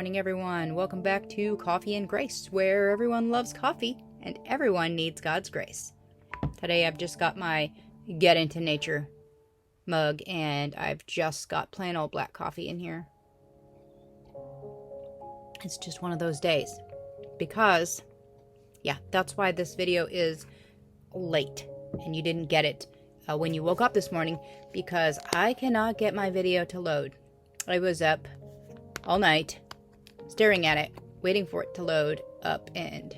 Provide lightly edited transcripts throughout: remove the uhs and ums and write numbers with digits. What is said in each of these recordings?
morning, everyone. Welcome back to Coffee and Grace, where everyone loves coffee and everyone needs God's grace. Today I've just got my Get Into Nature mug, and I've just got plain old black coffee in here. It's just one of those days because, that's why this video is late and you didn't get it when you woke up this morning, because I cannot get my video to load. I was up all night staring at it, waiting for it to load up, and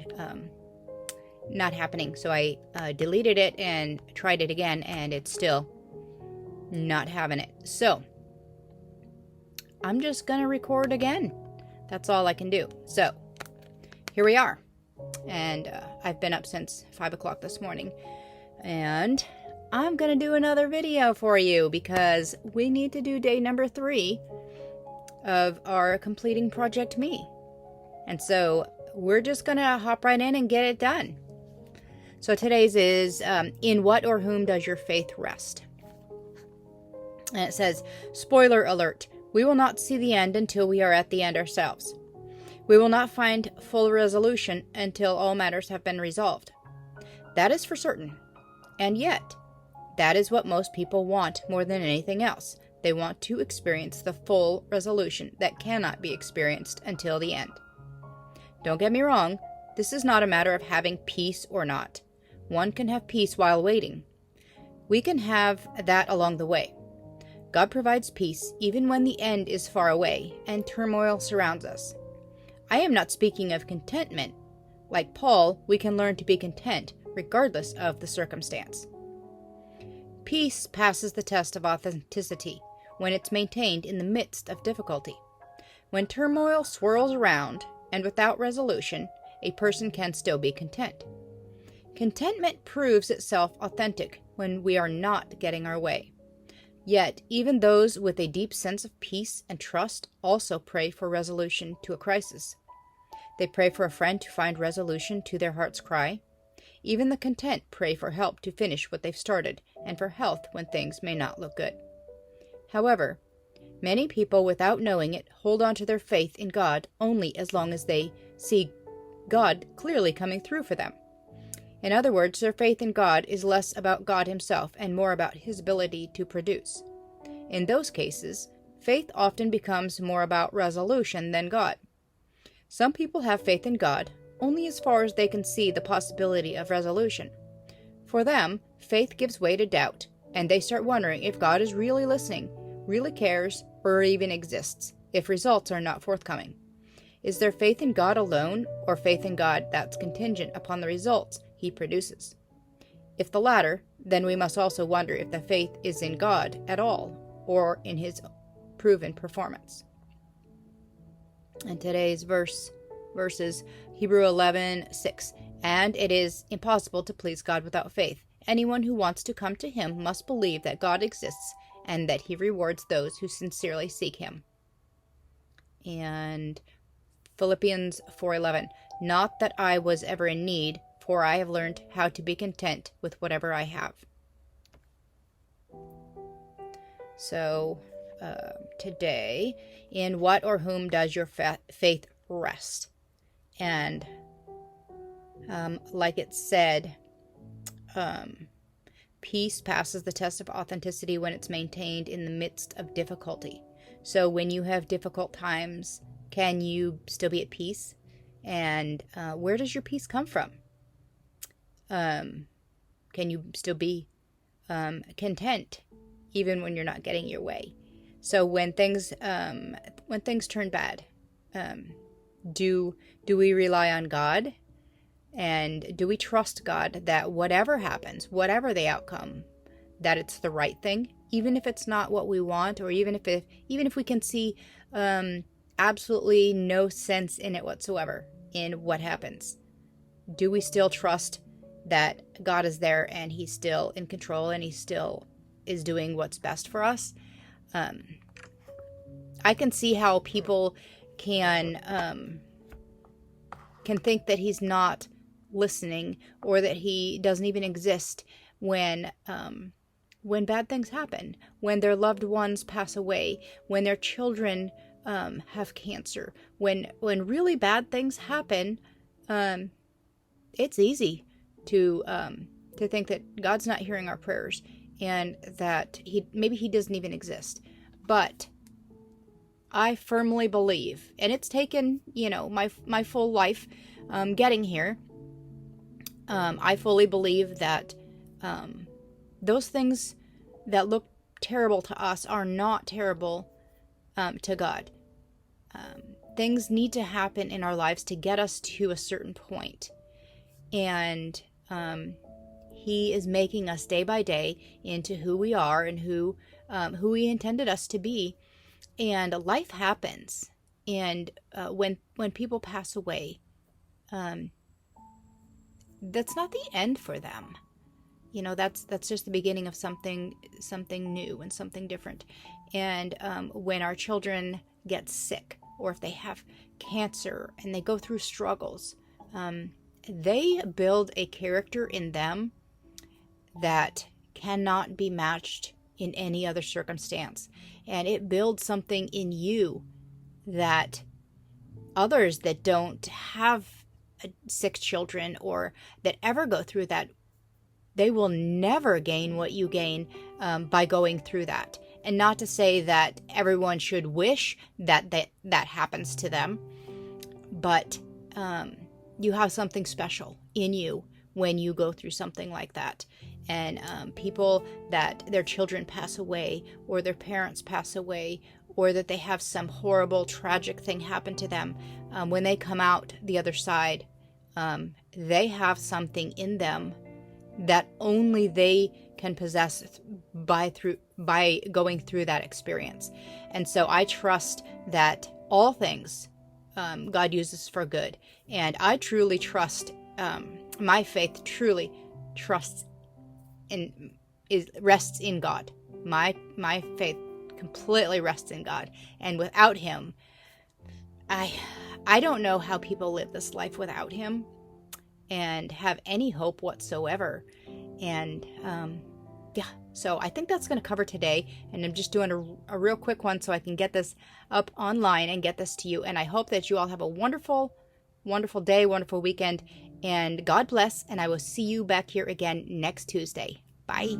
not happening. So I deleted it and tried it again, and it's still not having it. So I'm just gonna record again. That's all I can do. So here we are, and I've been up since 5 o'clock this morning, and I'm gonna do another video for you because we need to do day number 3 of our completing Project Me. And so we're just gonna hop right in and get it done. So today's is, in what or whom does your faith rest? And it says, spoiler alert, we will not see the end until we are at the end ourselves. We will not find full resolution until all matters have been resolved. That is for certain. And yet, that is what most people want more than anything else. They want to experience the full resolution that cannot be experienced until the end. Don't get me wrong, this is not a matter of having peace or not. One can have peace while waiting. We can have that along the way. God provides peace even when the end is far away and turmoil surrounds us. I am not speaking of contentment. Like Paul, we can learn to be content regardless of the circumstance. Peace passes the test of authenticity when it's maintained in the midst of difficulty. When turmoil swirls around and without resolution, a person can still be content. Contentment proves itself authentic when we are not getting our way. Yet, even those with a deep sense of peace and trust also pray for resolution to a crisis. They pray for a friend to find resolution to their heart's cry. Even the content pray for help to finish what they've started and for health when things may not look good. However, many people, without knowing it, hold on to their faith in God only as long as they see God clearly coming through for them. In other words, their faith in God is less about God himself and more about his ability to produce. In those cases, faith often becomes more about resolution than God. Some people have faith in God only as far as they can see the possibility of resolution. For them, faith gives way to doubt, and they start wondering if God is really listening, really cares, or even exists, if results are not forthcoming. Is there faith in God alone, or faith in God that's contingent upon the results he produces? If the latter, then we must also wonder if the faith is in God at all, or in his proven performance. And today's verses, Hebrews 11:6. And it is impossible to please God without faith. Anyone who wants to come to him must believe that God exists and that he rewards those who sincerely seek him. And Philippians 4:11. Not that I was ever in need, for I have learned how to be content with whatever I have. So, today, in what or whom does your faith rest? And like it said, peace passes the test of authenticity when it's maintained in the midst of difficulty. So when you have difficult times, can you still be at peace? And where does your peace come from? Can you still be content even when you're not getting your way? So when things turn bad, do we rely on God? And do we trust God that whatever happens, whatever the outcome, that it's the right thing, even if it's not what we want, or even if we can see absolutely no sense in it whatsoever in what happens? Do we still trust that God is there and he's still in control and he still is doing what's best for us? I can see how people can think that he's not listening, or that he doesn't even exist when bad things happen, when their loved ones pass away, when their children have cancer. When really bad things happen, it's easy to think that God's not hearing our prayers and that maybe he doesn't even exist. But I firmly believe, and it's taken, my full life getting here. I fully believe that those things that look terrible to us are not terrible to God. Things need to happen in our lives to get us to a certain point. And he is making us day by day into who we are and who he intended us to be. And life happens. And when people pass away, that's not the end for them. That's just the beginning of something new and something different. And when our children get sick, or if they have cancer and they go through struggles, they build a character in them that cannot be matched in any other circumstance. And it builds something in you that others that don't have sick children or that ever go through that, they will never gain what you gain by going through that. And not to say that everyone should wish that happens to them, but you have something special in you when you go through something like that. And people that their children pass away, or their parents pass away, or that they have some horrible, tragic thing happen to them, when they come out the other side, they have something in them that only they can possess by going through that experience. And so I trust that all things God uses for good. And I truly trust, my faith truly trusts rests in God. My faith completely rests in God. And without him, I don't know how people live this life without him and have any hope whatsoever. And so I think that's going to cover today. And I'm just doing a real quick one so I can get this up online and get this to you. And I hope that you all have a wonderful, wonderful day, wonderful weekend. And God bless. And I will see you back here again next Tuesday. Bye.